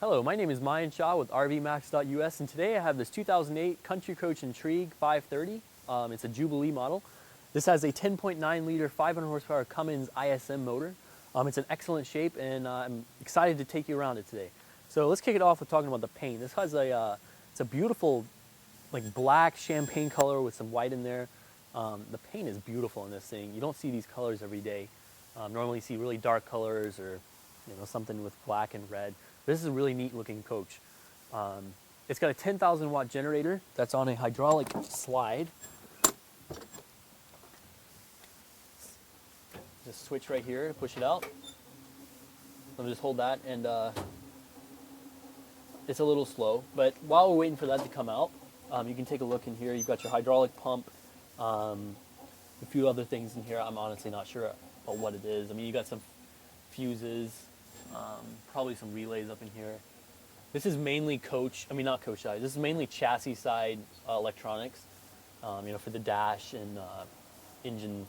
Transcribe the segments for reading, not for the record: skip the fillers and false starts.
Hello, my name is Mayan Shah with RVMax.us, and today I have this 2008 Country Coach Intrigue 530. It's a Jubilee model. This has a 10.9 liter 500 horsepower Cummins ISM motor. It's in excellent shape, and I'm excited to take you around it today. So let's kick it off with talking about the paint. This has it's a beautiful like black champagne color with some white in there. The paint is beautiful in this thing. You don't see these colors every day. Normally you see really dark colors or something with black and red. This is a really neat looking coach. It's got a 10,000 watt generator that's on a hydraulic slide. Just switch right here, push it out. Let me just hold that, and it's a little slow, but while we're waiting for that to come out, you can take a look in here. You've got your hydraulic pump, a few other things in here. I'm honestly not sure about what it is. I mean, you got some fuses, probably some relays up in here. This is mainly not coach side. This is mainly chassis side electronics, for the dash and engine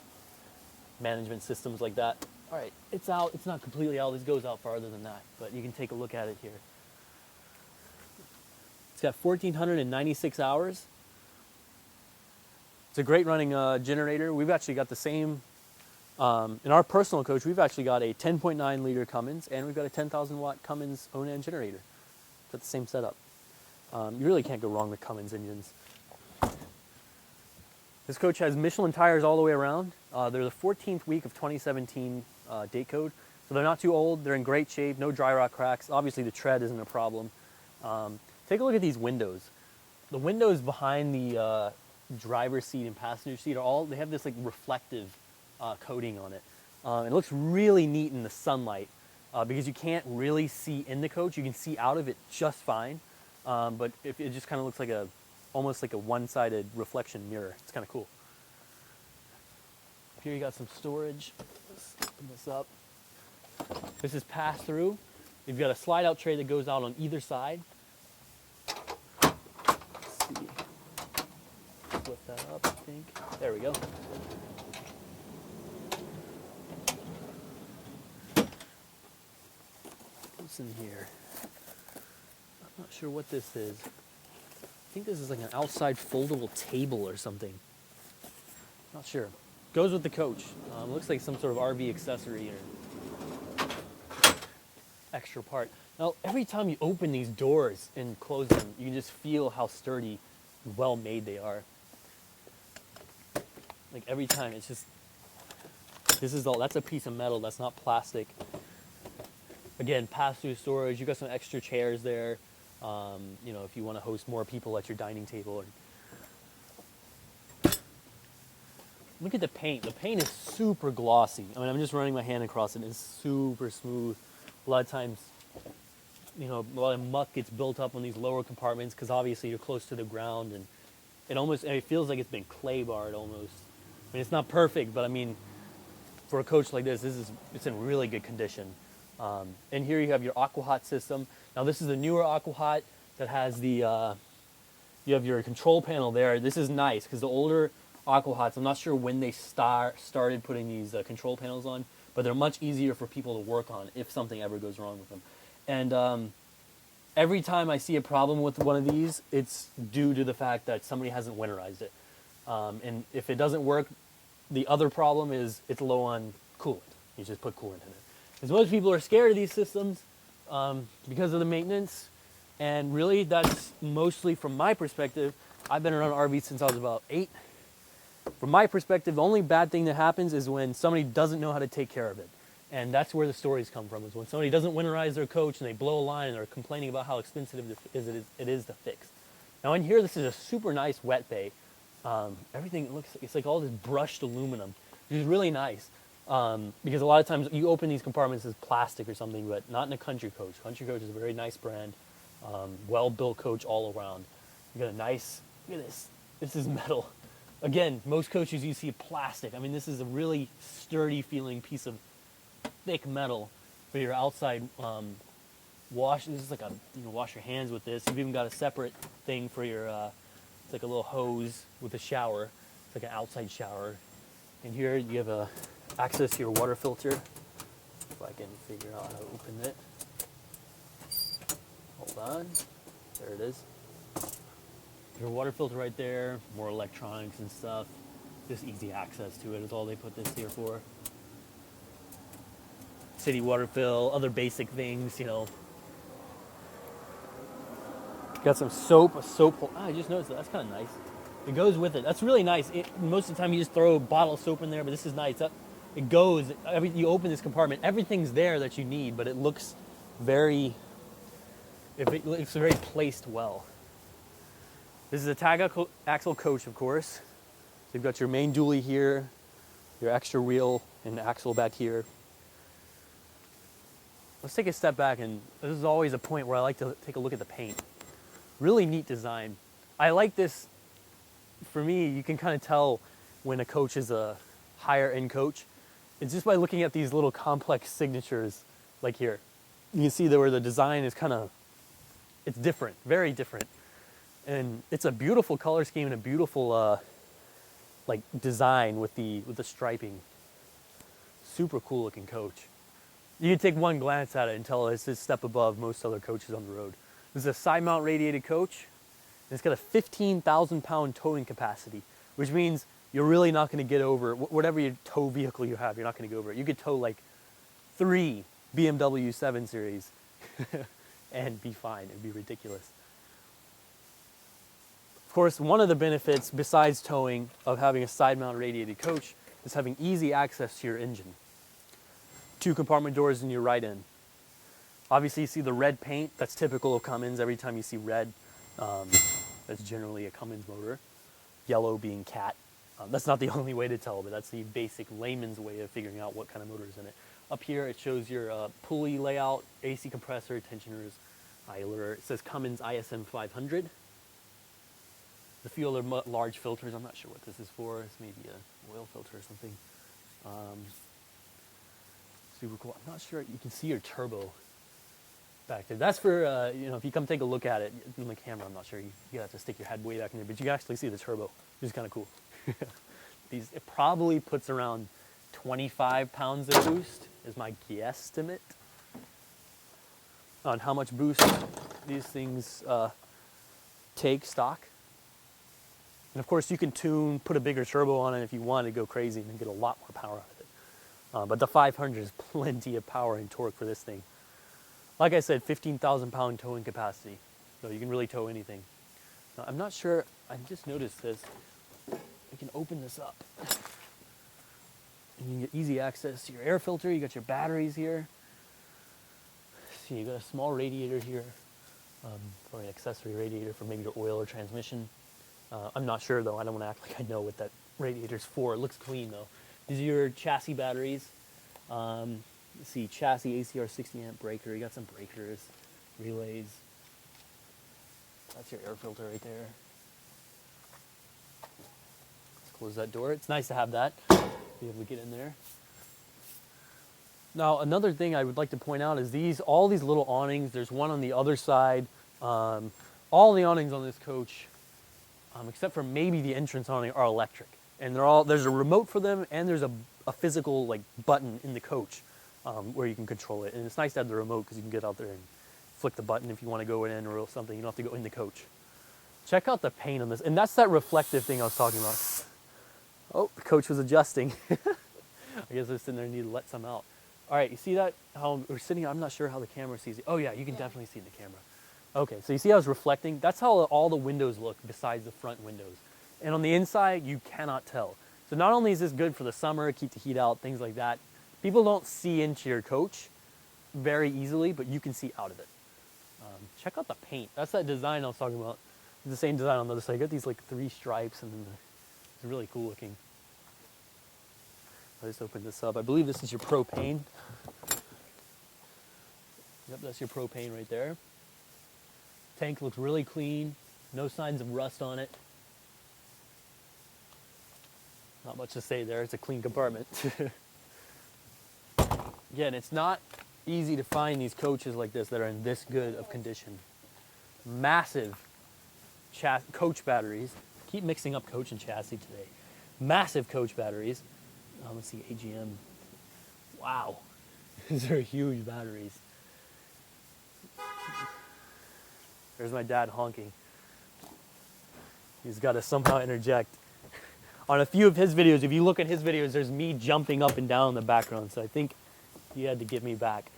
management systems like that. All right, it's out. It's not completely out. This goes out farther than that, but you can take a look at it here. It's got 1,496 hours. It's a great running generator. We've actually got the same, in our personal coach, we've actually got a 10.9 liter Cummins, and we've got a 10,000 watt Cummins Onan generator. Got the same setup. You really can't go wrong with Cummins engines. This coach has Michelin tires all the way around. They're the 14th week of 2017 date code, so they're not too old. They're in great shape, no dry rot cracks. Obviously the tread isn't a problem. Take a look at these windows. The windows behind the driver's seat and passenger seat they have this like reflective coating on it. It looks really neat in the sunlight because you can't really see in the coach. You can see out of it just fine, but it just kind of looks like almost like a one-sided reflection mirror. It's kind of cool. Here you got some storage. Let's open this up. This is pass-through. You've got a slide-out tray that goes out on either side. Let's see. Flip that up, I think. There we go. What's in here? I'm not sure what this is. I think this is like an outside foldable table or something. Not sure. Goes with the coach. Looks like some sort of RV accessory or extra part. Now, every time you open these doors and close them, you can just feel how sturdy and well made they are. Like every time, it's just, that's a piece of metal, that's not plastic. Again, pass-through storage, you got some extra chairs there. If you want to host more people at your dining table. Look at the paint. The paint is super glossy. I mean, I'm just running my hand across it. It's super smooth. A lot of times, a lot of muck gets built up on these lower compartments because obviously you're close to the ground, and it feels like it's been clay barred almost. I mean, it's not perfect, but I mean, for a coach like this, it's in really good condition. And here you have your Aqua Hot system. Now this is the newer Aqua Hot that has you have your control panel there. This is nice because the older Aqua Hots, I'm not sure when they started putting these control panels on, but they're much easier for people to work on if something ever goes wrong with them. And every time I see a problem with one of these, it's due to the fact that somebody hasn't winterized it. And if it doesn't work, the other problem is it's low on coolant. You just put coolant in it. Because most people are scared of these systems because of the maintenance, and really that's mostly from my perspective. I've been around RVs since I was about 8. From my perspective, the only bad thing that happens is when somebody doesn't know how to take care of it. And that's where the stories come from, is when somebody doesn't winterize their coach and they blow a line and are complaining about how expensive it is to fix. Now in here, this is a super nice wet bay. Everything it's like all this brushed aluminum, which is really nice. Because a lot of times you open these compartments as plastic or something, but not in a Country Coach. Country Coach is a very nice brand, well-built coach all around. You got a nice, look at this. This is metal. Again, most coaches you see plastic. I mean, this is a really sturdy feeling piece of thick metal for your outside wash. This is like you can wash your hands with this. You've even got a separate thing for your, it's like a little hose with a shower. It's like an outside shower. And here you have access to your water filter. If I can figure out how to open it. on. There it is. Your water filter right there, more electronics and stuff. Just easy access to it is all they put this here for. City water fill, other basic things, you know. Got some soap, a soap hole. I just noticed that. That's kind of nice. It goes with it. That's really nice. Most of the time you just throw a bottle of soap in there, but this is nice. It goes, you open this compartment, everything's there that you need, but it looks very, it's very placed well. This is a tag axle coach, of course. So you've got your main dually here, your extra wheel and axle back here. Let's take a step back, and this is always a point where I like to take a look at the paint. Really neat design. I like this. For me, you can kind of tell when a coach is a higher end coach. It's just by looking at these little complex signatures like here. You can see that where the design is kind of, it's different, very different. And it's a beautiful color scheme and a beautiful like design with the striping. Super cool looking coach. You can take one glance at it and tell it's a step above most other coaches on the road. This is a side mount radiated coach. And it's got a 15,000 pound towing capacity, which means you're really not going to get over whatever your tow vehicle you have. You're not going to go over it. You could tow like 3 BMW 7 Series and be fine. It'd be ridiculous. Of course, one of the benefits besides towing of having a side mount radiated coach is having easy access to your engine. 2 compartment doors in your right end. Obviously, you see the red paint. That's typical of Cummins. Every time you see red, that's generally a Cummins motor. Yellow being cat. That's not the only way to tell, but that's the basic layman's way of figuring out what kind of motor is in it. Up here, it shows your pulley layout, AC compressor, tensioners, idler. It says Cummins ISM 500. A few other large filters. I'm not sure what this is for. It's maybe an oil filter or something. Super cool. I'm not sure. You can see your turbo back there. That's for, you know, if you come take a look at it in the camera, I'm not sure. You have to stick your head way back in there, but you can actually see the turbo, which is kind of cool. It probably puts around 25 pounds of boost, is my guesstimate on how much boost these things take stock. And of course, you can tune, put a bigger turbo on it if you want to go crazy and get a lot more power out of it. But the 500 is plenty of power and torque for this thing. Like I said, 15,000 pound towing capacity. So you can really tow anything. Now, I'm not sure, I just noticed this. You can open this up. And you can get easy access to your air filter. You got your batteries here. See, you got a small radiator here. Or an accessory radiator for maybe your oil or transmission. I'm not sure though, I don't want to act like I know what that radiator's for. It looks clean though. These are your chassis batteries. Let's see, chassis ACR 60 amp breaker. You got some breakers, relays. That's your air filter right there. Let's close that door. It's nice to have that, be able to get in there. Now, another thing I would like to point out is all these little awnings. There's one on the other side. All the awnings on this coach, except for maybe the entrance awning, are electric. And there's a remote for them, and there's a physical like button in the coach where you can control it. And it's nice to have the remote because you can get out there and flick the button if you want to go in or something. You don't have to go in the coach. Check out the paint on this. And that's that reflective thing I was talking about. Oh, the coach was adjusting. I guess I was sitting there and need to let some out. All right, you see that? How we're sitting, I'm not sure how the camera sees it. Oh yeah, you can definitely see the camera. Okay, so you see how it's reflecting? That's how all the windows look besides the front windows. And on the inside, you cannot tell. So not only is this good for the summer, keep the heat out, things like that, people don't see into your coach very easily, but you can see out of it. Check out the paint. That's that design I was talking about. It's the same design on the other side. You got these like 3 stripes, and then it's really cool looking. I just opened this up. I believe this is your propane. Yep, that's your propane right there. Tank looks really clean. No signs of rust on it. Not much to say there. It's a clean compartment. Again, it's not easy to find these coaches like this that are in this good of condition. Massive coach batteries. Keep mixing up coach and chassis today. Massive coach batteries. Let's see, AGM. Wow. These are huge batteries. There's my dad honking. He's got to somehow interject. On a few of his videos, if you look at his videos, there's me jumping up and down in the background. So I think he had to get me back.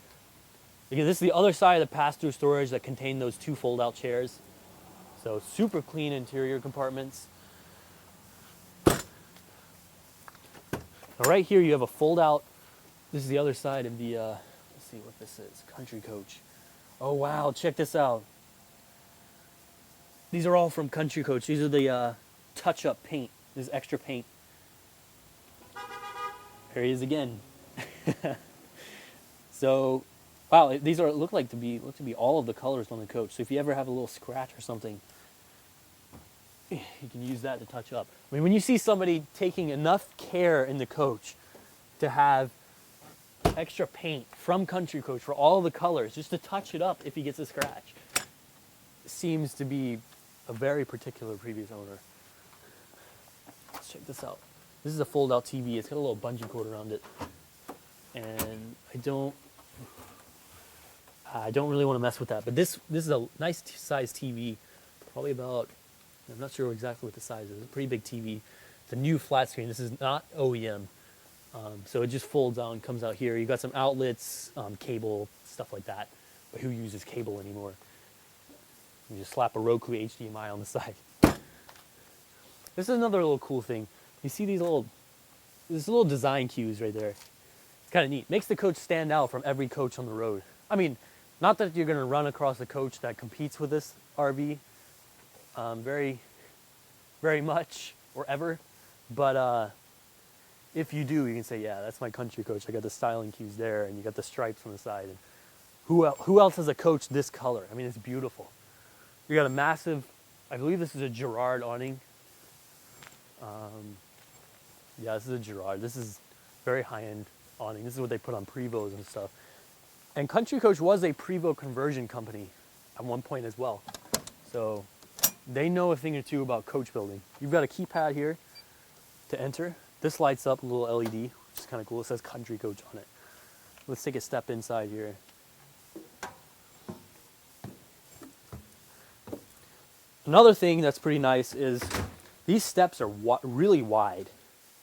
Because this is the other side of the pass-through storage that contained those 2 fold-out chairs. So super clean interior compartments. Now right here you have a fold-out. This is the other side of the, let's see what this is, Country Coach. Oh wow, check this out. These are all from Country Coach. These are the touch-up paint. This is extra paint. There he is again. So, wow, these are look to be all of the colors on the coach. So if you ever have a little scratch or something, you can use that to touch up. I mean, when you see somebody taking enough care in the coach to have extra paint from Country Coach for all the colors, just to touch it up if he gets a scratch, seems to be a very particular previous owner. Let's check this out. This is a fold-out TV. It's got a little bungee cord around it, and I don't really want to mess with that. But this is a nice size TV, probably about, I'm not sure exactly what the size is. It's a pretty big TV. It's a new flat screen. This is not OEM. So it just folds out and comes out here. You got some outlets, cable, stuff like that. But who uses cable anymore? You just slap a Roku HDMI on the side. This is another little cool thing. You see these little design cues right there. It's kind of neat. Makes the coach stand out from every coach on the road. I mean, not that you're going to run across a coach that competes with this RV very, very much or ever. But if you do, you can say, yeah, that's my Country Coach. I got the styling cues there, and you got the stripes on the side. And who else has a coach this color? I mean, it's beautiful. You got a massive, I believe this is a Gerard Awning. Yeah, this is a Gerard. This is very high-end awning. This is what they put on Prevos and stuff. And Country Coach was a Prevo conversion company at one point as well. So they know a thing or two about coach building. You've got a keypad here to enter. This lights up a little LED, which is kind of cool. It says Country Coach on it. Let's take a step inside here. Another thing that's pretty nice is these steps are really wide.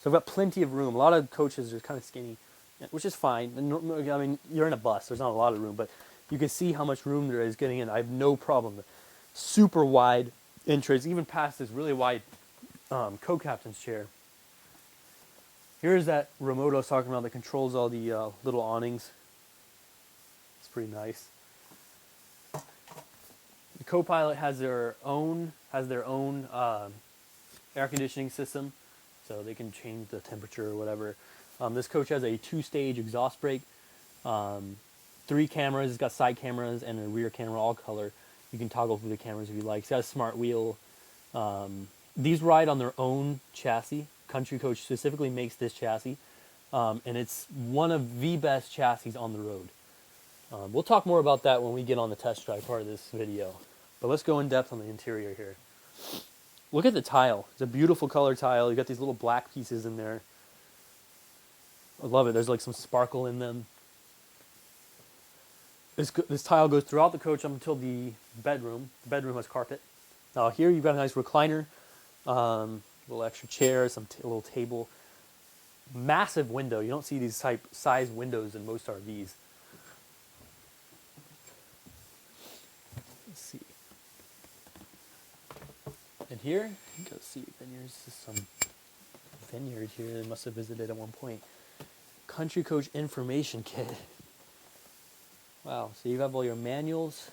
So I've got plenty of room. A lot of coaches are kind of skinny, which is fine. I mean, you're in a bus. There's not a lot of room, but you can see how much room there is getting in. I have no problem. Super wide entrance, even past this really wide co-captain's chair. Here's that remote I was talking about that controls all the little awnings. It's pretty nice. The co-pilot has their own air conditioning system, so they can change the temperature or whatever. This coach has a 2-stage exhaust brake, 3 cameras. It's got side cameras and a rear camera, all color. You can toggle through the cameras if you like. It's got a smart wheel. These ride on their own chassis. Country Coach specifically makes this chassis, and it's one of the best chassis on the road. We'll talk more about that when we get on the test drive part of this video. But let's go in depth on the interior here. Look at the tile. It's a beautiful color tile. You got these little black pieces in there. I love it. There's like some sparkle in them. This tile goes throughout the coach up until the bedroom. The bedroom has carpet. Now here you've got a nice recliner, little extra chair, a little table. Massive window. You don't see these type size windows in most RVs. Let's see. And here, go see vineyards. This is some vineyard here they must have visited at one point. Country Coach information kit. Wow, so you have all your manuals.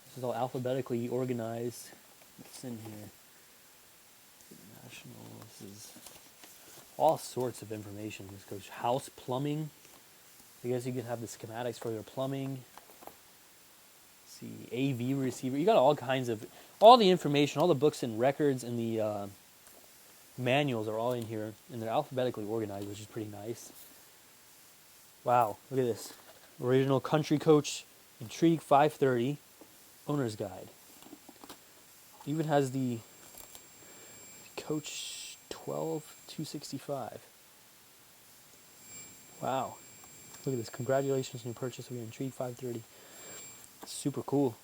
This is all alphabetically organized. What's in here? International, this is all sorts of information. This goes house plumbing. I guess you can have the schematics for your plumbing. Let's see, AV receiver. You got all kinds of, all the information, all the books and records and the manuals are all in here, and they're alphabetically organized, which is pretty nice. Wow, look at this. Original Country Coach Intrigue 530 owner's guide. Even has the Coach 12265. Wow. Look at this. Congratulations on your purchase of your Intrigue 530. Super cool.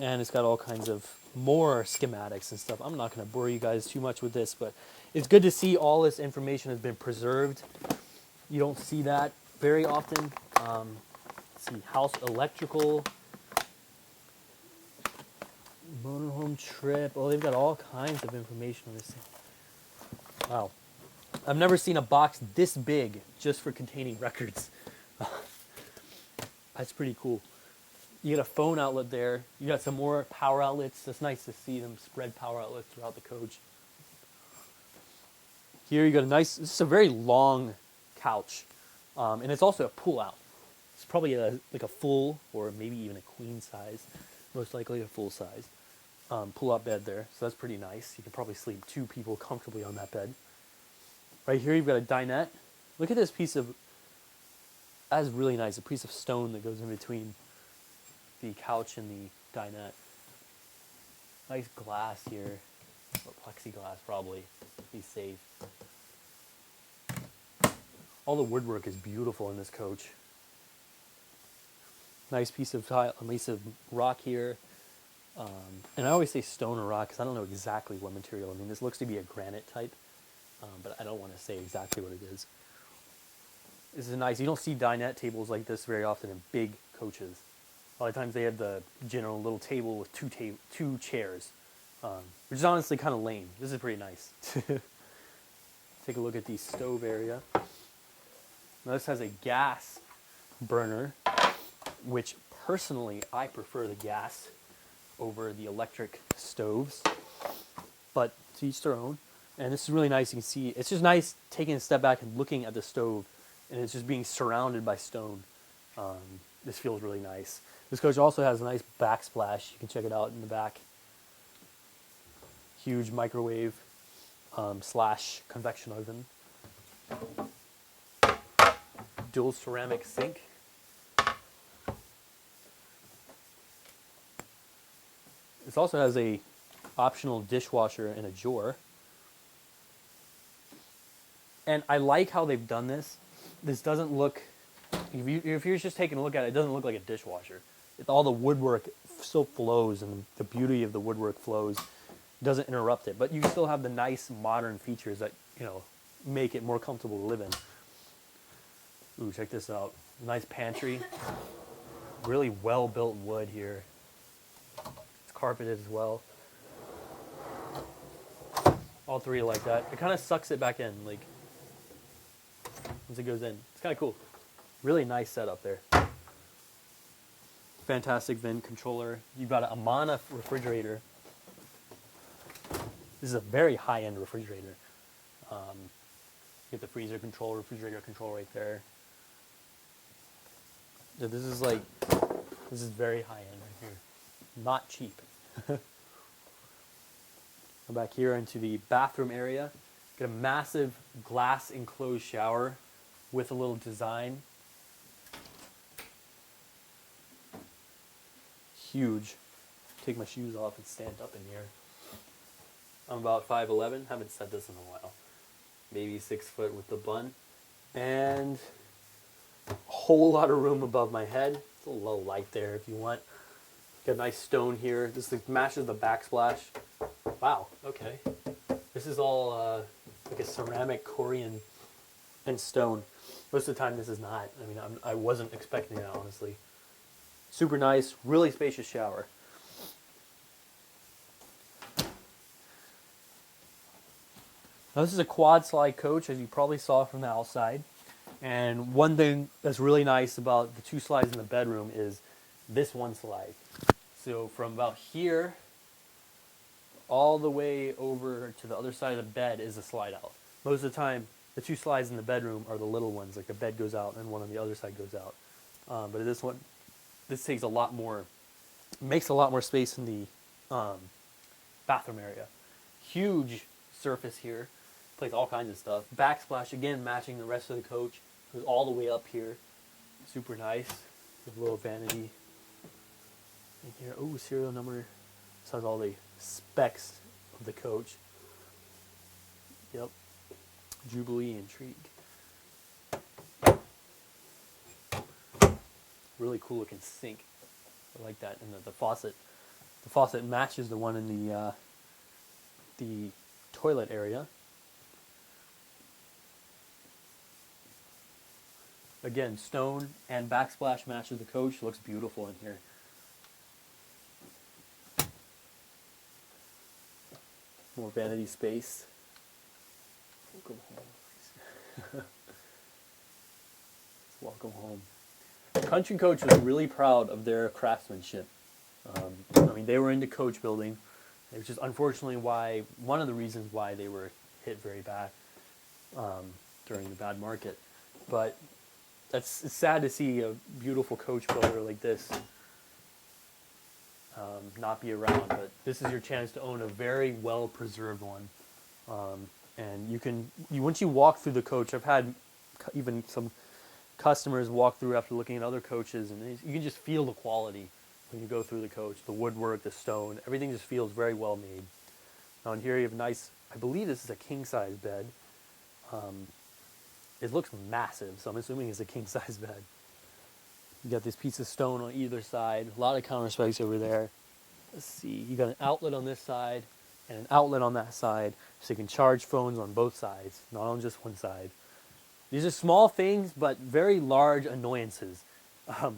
And it's got all kinds of more schematics and stuff. I'm not going to bore you guys too much with this, but it's good to see all this information has been preserved. You don't see that very often. Let's see, house electrical, motorhome trip. Oh, they've got all kinds of information on this thing. Wow. I've never seen a box this big just for containing records. That's pretty cool. You got a phone outlet there. You got some more power outlets. It's nice to see them spread power outlets throughout the coach. Here you got a nice, this is a very long couch. And it's also a pull out. It's probably like a full or maybe even a queen size. Most likely a full size. Pull out bed there. So that's pretty nice. You can probably sleep 2 people comfortably on that bed. Right here you've got a dinette. Look at this piece of, that's really nice. A piece of stone that goes in between the couch and the dinette. Nice glass here, or plexiglass probably, be safe. All the woodwork is beautiful in this coach. Nice piece of tile, a piece of rock here. And I always say stone or rock because I don't know exactly what material. I mean, this looks to be a granite type, but I don't want to say exactly what it is. This is nice. You don't see dinette tables like this very often in big coaches. A lot of times they have the general little table with 2 chairs, which is honestly kind of lame. This is pretty nice. Take a look at the stove area. Now this has a gas burner, which personally I prefer the gas over the electric stoves, but to each their own. And this is really nice. You can see it's just nice taking a step back and looking at the stove, and it's just being surrounded by stone. This feels really nice. This coach also has a nice backsplash. You can check it out in the back. Huge microwave slash convection oven. Dual ceramic sink. This also has a optional dishwasher and a drawer. And I like how they've done this. This doesn't look, if you're just taking a look at it, it doesn't look like a dishwasher. All the woodwork still flows, and the beauty of the woodwork flows. Doesn't interrupt it, but you still have the nice modern features that, you know, make it more comfortable to live in. Ooh, check this out. Nice pantry. Really well built wood here. It's carpeted as well. All 3 are like that. It kind of sucks it back in, like, once it goes in. It's kind of cool. Really nice setup there. Fantastic vent controller. You've got an Amana refrigerator. This is a very high-end refrigerator. You get the freezer control, refrigerator control right there. So this is very high-end right here. Not cheap. Come back here into the bathroom area. Get a massive glass enclosed shower with a little design. Huge. Take my shoes off and stand up in here. I'm about 5'11", haven't said this in a while. Maybe 6 foot with the bun. And a whole lot of room above my head. It's a low light there if you want. Got a nice stone here. This matches the backsplash. Wow, okay. This is all like a ceramic Korean and stone. Most of the time this is not. I mean, I wasn't expecting it, honestly. Super nice, really spacious shower. Now this is a quad slide coach, as you probably saw from the outside. And one thing that's really nice about the 2 slides in the bedroom is this one slide. So from about here all the way over to the other side of the bed is a slide out. Most of the time, the 2 slides in the bedroom are the little ones, like the bed goes out and one on the other side goes out. But this one, this takes a lot more, makes a lot more space in the bathroom area. Huge surface here, plays all kinds of stuff. Backsplash, again, matching the rest of the coach, goes all the way up here. Super nice. With a little vanity in here. Oh, serial number. This has all the specs of the coach. Yep. Jubilee, Intrigue. Really cool looking sink. I like that. And the faucet The faucet matches the one in the toilet area. Again, stone and backsplash matches the coach. Looks beautiful in here. More vanity space. Welcome home. Welcome home. Country Coach was really proud of their craftsmanship. I mean, they were into coach building. It was just unfortunately one of the reasons why they were hit very bad during the bad market. But it's sad to see a beautiful coach builder like this not be around. But this is your chance to own a very well preserved one. And once you walk through the coach, I've had even some customers walk through after looking at other coaches, and you can just feel the quality when you go through the coach. The woodwork, the stone, everything just feels very well made. Now in here you have a nice, I believe this is a king size bed. It looks massive, so I'm assuming it's a king size bed. You got this piece of stone on either side, a lot of counter space over there. Let's see, you got an outlet on this side and an outlet on that side, so you can charge phones on both sides, not on just one side. These are small things, but very large annoyances.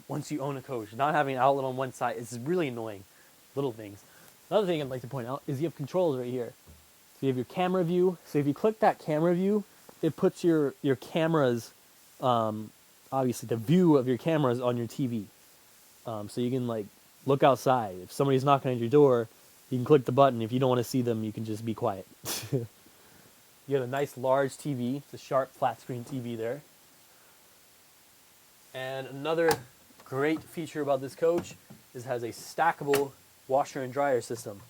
Once you own a coach, not having an outlet on one side is really annoying. Little things. Another thing I'd like to point out is you have controls right here. So you have your camera view. So if you click that camera view, it puts your cameras, obviously the view of your cameras on your TV. So you can like look outside. If somebody's knocking at your door, you can click the button. If you don't want to see them, you can just be quiet. You got a nice large TV. It's a sharp flat screen TV there. And another great feature about this coach is it has a stackable washer and dryer system.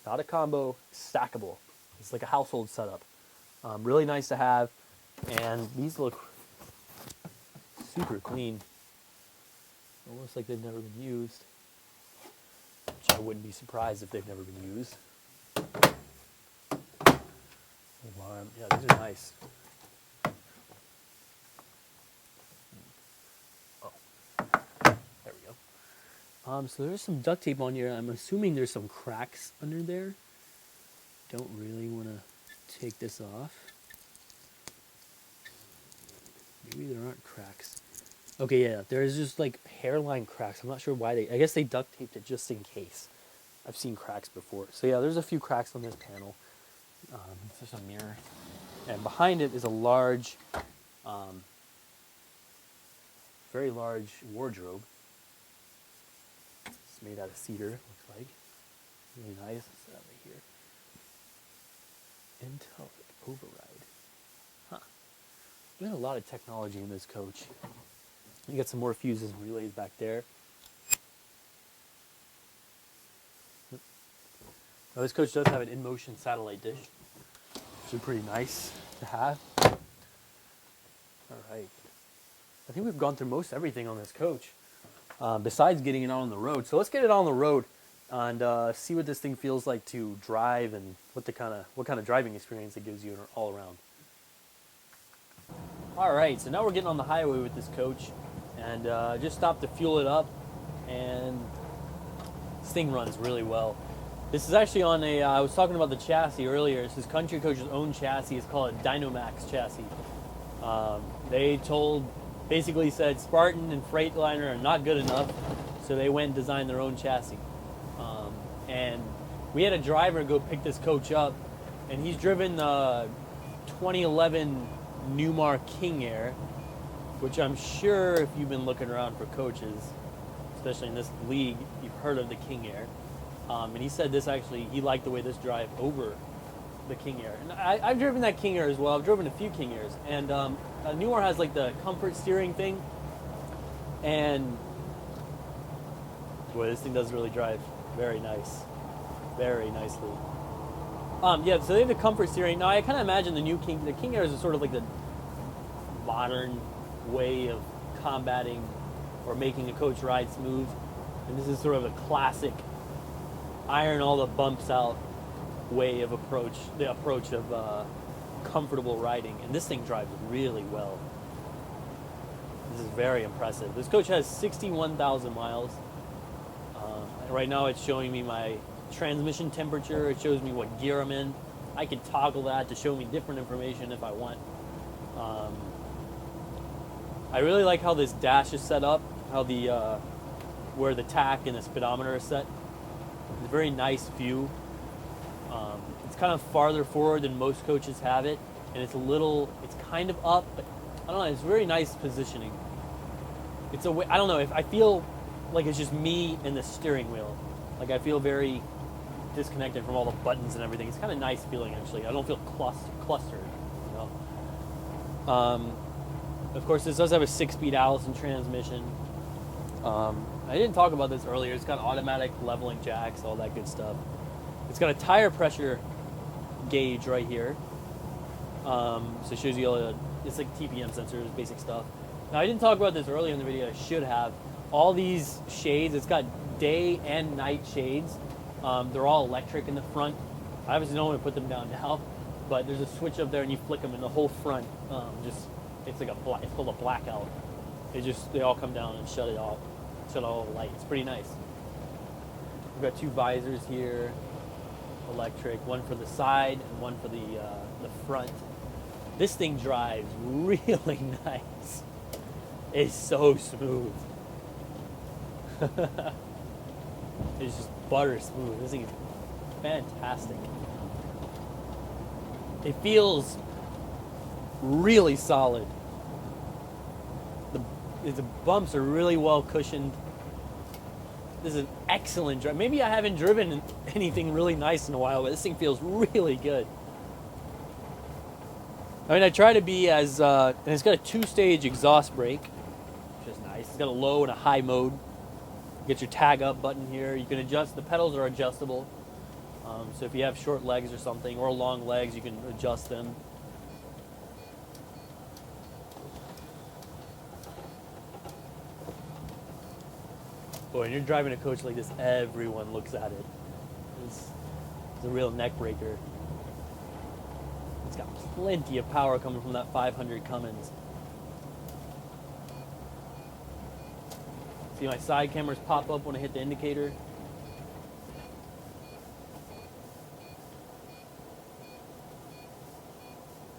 Not a combo, stackable. It's like a household setup. Really nice to have. And these look super clean. Almost like they've never been used. Which I wouldn't be surprised if they've never been used. Alarm. Yeah, these are nice. Oh, there we go. So there's some duct tape on here. I'm assuming there's some cracks under there. Don't really want to take this off. Maybe there aren't cracks. Okay, yeah, there's just like hairline cracks. I'm not sure why I guess they duct taped it just in case. I've seen cracks before. So yeah, there's a few cracks on this panel. There's a mirror. And behind it is a large, very large wardrobe. It's made out of cedar, looks like. Really nice. What's that right here? Intel override. Huh. We had a lot of technology in this coach. You got some more fuses and relays back there. Now this coach does have an in-motion satellite dish, which is pretty nice to have. All right. I think we've gone through most everything on this coach, besides getting it out on the road. So let's get it on the road and see what this thing feels like to drive and what kind of driving experience it gives you all around. All right, so now we're getting on the highway with this coach, and just stopped to fuel it up, and this thing runs really well. This is actually on I was talking about the chassis earlier. This is Country Coach's own chassis. It's called a Dynomax Chassis. They basically said Spartan and Freightliner are not good enough, so they went and designed their own chassis. And we had a driver go pick this coach up, and he's driven the 2011 Newmar King Air, which I'm sure if you've been looking around for coaches, especially in this league, you've heard of the King Air. And he said he liked the way this drive over the King Air. And I've driven that King Air as well. I've driven a few King Airs. And Newmar has like the comfort steering thing. And boy, this thing does really drive very nice. Very nicely. Yeah, so they have the comfort steering. Now I kind of imagine the King Air is sort of like the modern way of combating or making a coach ride smooth. And this is sort of a classic iron all the bumps out way of the approach of comfortable riding. And this thing drives really well. This is very impressive. This coach has 61,000 miles. Right now it's showing me my transmission temperature. It shows me what gear I'm in. I can toggle that to show me different information if I want. I really like how this dash is set up, how the where the tach and the speedometer are set. It's a very nice view. It's kind of farther forward than most coaches have it, and it's kind of up, but I don't know, it's very nice positioning. It's a way, I don't know, if I feel like it's just me and the steering wheel. Like I feel very disconnected from all the buttons and everything. It's kind of nice feeling actually. I don't feel clustered, you know. Of course, this does have a 6-speed Allison transmission. I didn't talk about this earlier. It's got automatic leveling jacks, all that good stuff. It's got a tire pressure gauge right here. So it shows you all it's like TPM sensors, basic stuff. Now, I didn't talk about this earlier in the video. I should have. All these shades, it's got day and night shades. They're all electric in the front. I obviously don't want to put them down now, but there's a switch up there and you flick them and the whole front it's like it's called a blackout. They all come down and shut it off, shut all the light. It's pretty nice. We've got 2 visors here, electric, one for the side and one for the front. This thing drives really nice. It's so smooth. It's just butter smooth. This thing is fantastic. It feels really solid. The bumps are really well cushioned. This is an excellent drive. Maybe I haven't driven anything really nice in a while, but this thing feels really good. I mean, I try to be as, and it's got a 2-stage exhaust brake, which is nice. It's got a low and a high mode. You get your tag up button here. You can adjust, the pedals are adjustable. So if you have short legs or something, or long legs, you can adjust them. Boy, when you're driving a coach like this, everyone looks at it. It's a real neck breaker. It's got plenty of power coming from that 500 Cummins. See my side cameras pop up when I hit the indicator.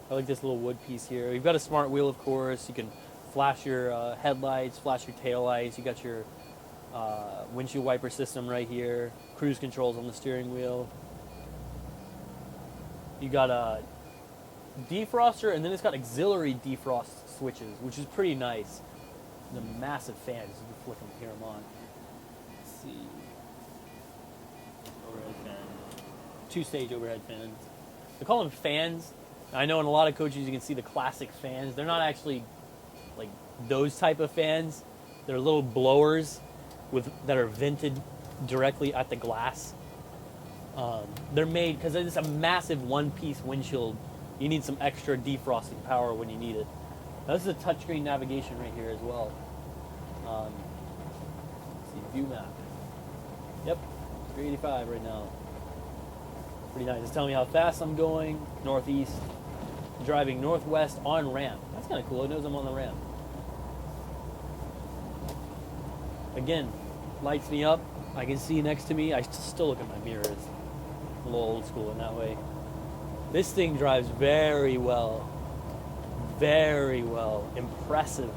I like this little wood piece here. You've got a smart wheel, of course. You can flash your headlights, flash your taillights. You got your windshield wiper system right here. Cruise controls on the steering wheel. You got a defroster, and then it's got auxiliary defrost switches, which is pretty nice. The massive fans, you can flick them here, them on. Let's see. Overhead fan. 2-stage overhead fans. They call them fans. I know in a lot of coaches you can see the classic fans. They're not actually like those type of fans. They're little blowers that are vented directly at the glass. They're made because it's a massive one-piece windshield. You need some extra defrosting power when you need it. Now, this is a touchscreen navigation right here as well. Let's see, view map. Yep, 385 right now. Pretty nice. It's telling me how fast I'm going, northeast, driving northwest on ramp. That's kind of cool. It knows I'm on the ramp. Again, lights me up. I can see next to me. I still look at my mirrors. A little old school in that way. This thing drives very well. Very well. Impressive.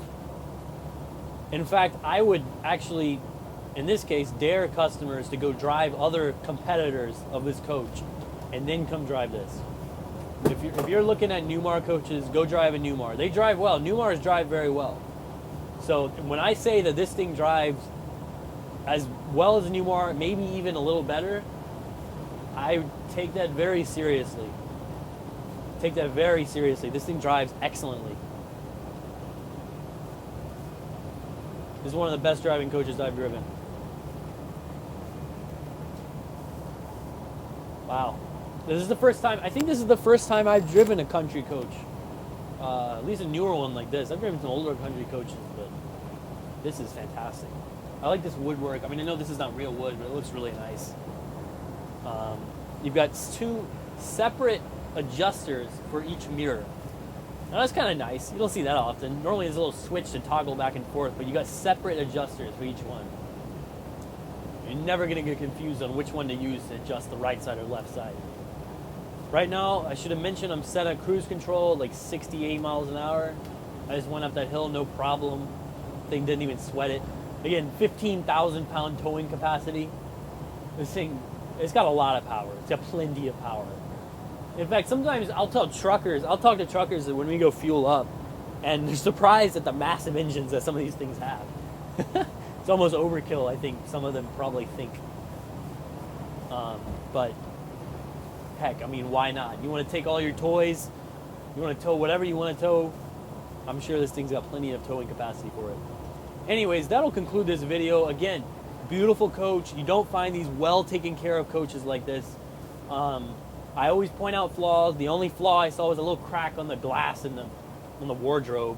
In fact, I would actually, in this case, dare customers to go drive other competitors of this coach and then come drive this. If you're looking at Newmar coaches, go drive a Newmar. They drive well. Newmars drive very well. So when I say that this thing drives as well as a Newmar, maybe even a little better, I take that very seriously. Take that very seriously. This thing drives excellently. This is one of the best driving coaches I've driven. Wow. This is the first time, I think this is the first time I've driven a country coach. At least a newer one like this. I've driven some older country coaches, but this is fantastic. I like this woodwork. I mean, I know this is not real wood, but it looks really nice. You've got 2 separate adjusters for each mirror. Now that's kind of nice. You don't see that often. Normally there's a little switch to toggle back and forth, but you got separate adjusters for each one. You're never going to get confused on which one to use to adjust the right side or left side. Right now, I should have mentioned I'm set at cruise control, like 68 miles an hour. I just went up that hill, no problem. Thing didn't even sweat it. Again, 15,000 pound towing capacity. This thing, it's got a lot of power. It's got plenty of power. In fact, sometimes I'll talk to truckers that when we go fuel up, and they're surprised at the massive engines that some of these things have. It's almost overkill, I think some of them probably think. But heck, I mean, why not? You want to take all your toys, you want to tow whatever you want to tow, I'm sure this thing's got plenty of towing capacity for it. Anyways, that'll conclude this video. Again, beautiful coach. You don't find these well taken care of coaches like this. I always point out flaws. The only flaw I saw was a little crack on the glass in the wardrobe,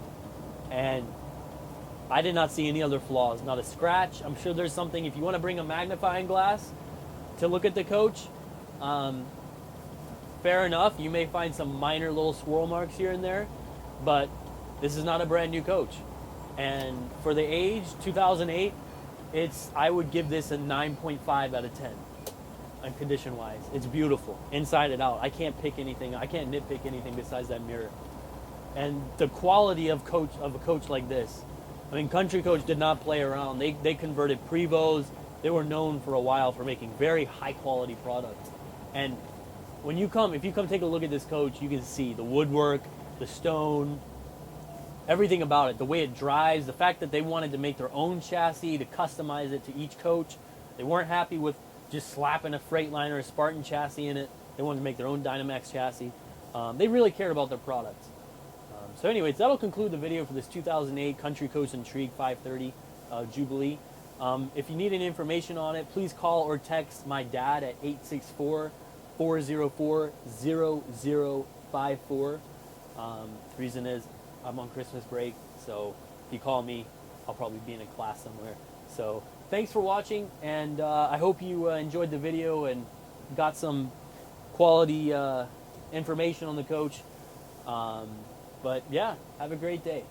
and I did not see any other flaws. Not a scratch. I'm sure there's something. If you want to bring a magnifying glass to look at the coach, fair enough. You may find some minor little swirl marks here and there, but this is not a brand new coach. And for the age, 2008, I would give this a 9.5 out of 10. And condition-wise, it's beautiful inside and out. I can't pick anything. I can't nitpick anything besides that mirror. And the quality of a coach like this. I mean, Country Coach did not play around. They converted Prevos. They were known for a while for making very high-quality products. And if you come take a look at this coach, you can see the woodwork, the stone, everything about it, the way it drives, the fact that they wanted to make their own chassis, to customize it to each coach. They weren't happy with just slapping a Freightliner or a Spartan chassis in it. They wanted to make their own Dynomax chassis. They really cared about their products. So anyways, that'll conclude the video for this 2008 Country Coach Intrigue 530 Jubilee. If you need any information on it, please call or text my dad at 864-404-0054. The reason is I'm on Christmas break, so if you call me, I'll probably be in a class somewhere. So thanks for watching, and I hope you enjoyed the video and got some quality information on the coach. But yeah, have a great day.